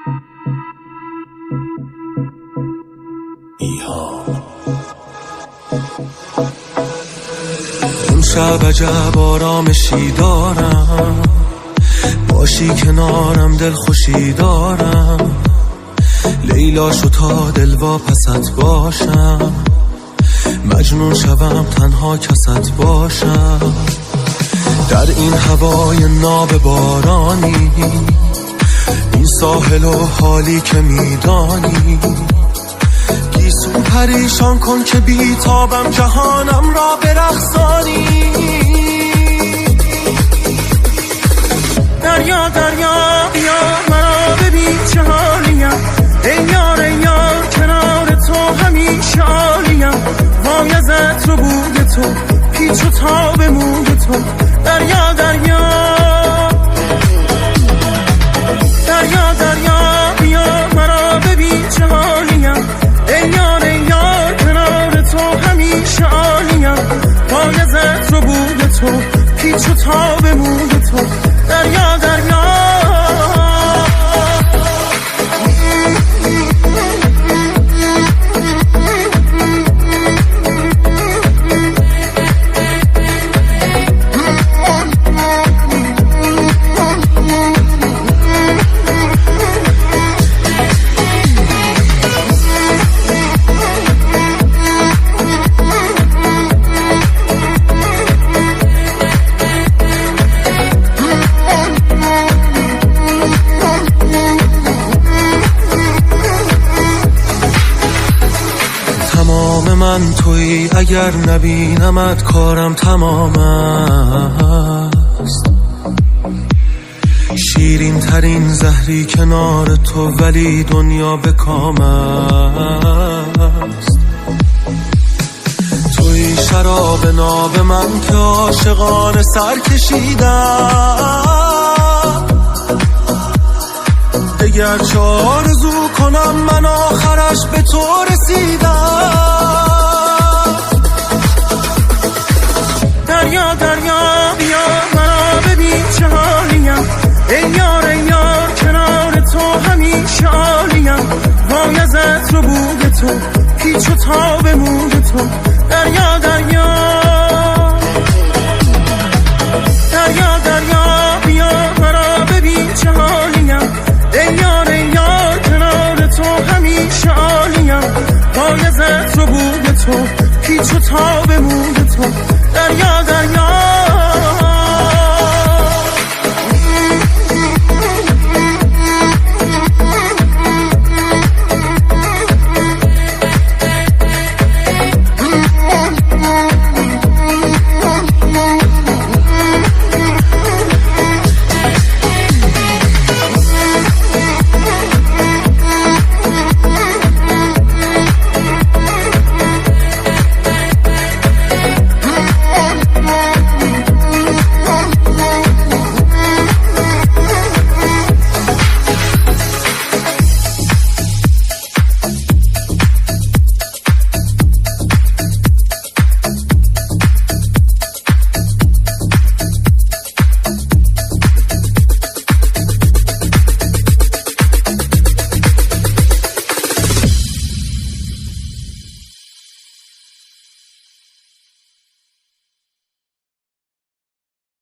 اون شب عجب آرامشی دارم، باشی کنارم دل خوشی دارم. لیلا شو تا دلوا پست باشم، مجنون شوم تنها کست باشم. در این هوای ناب بارانی، این ساحل و حالی که میدانی، گیسو پریشان کن که بیتابم جهانم را برقصانی. دریا دریا بیا مرا ببین چه حالیم، ای یار ای یار کنار تو همیشه عالیم. وای از عطر و بوی تو، پیچ و تاب موی تو. دریا دریا دریا دریا بیا مرا ببین چه حالیم، ای یار ای یار کنار تو همیشه عالیم. وای از عطر و بوی تو، پیچ و تاب موی تو. دریا دریا من تویی، اگر نبینمت کارم تمام است. شیرین ترین زهری کنار تو، ولی دنیا به کام است. تویی شراب ناب من که عاشقانه سر کشیدم. دگر چه آرزو کنم من آخرش به تو رسیدم. دریا دریا بیا مرا ببین چه حالیم، ای یار ای یار کنار تو همیشه عالیم. وای از عطر و بوی تو، پیچ و تاب موی تو. دریا دریا دریا دریا بیا مرا ببین چه حالیم، ای یار ای یار کنار تو همیشه عالیم. وای از عطر و بوی تو، پیچ و تاب موی تو.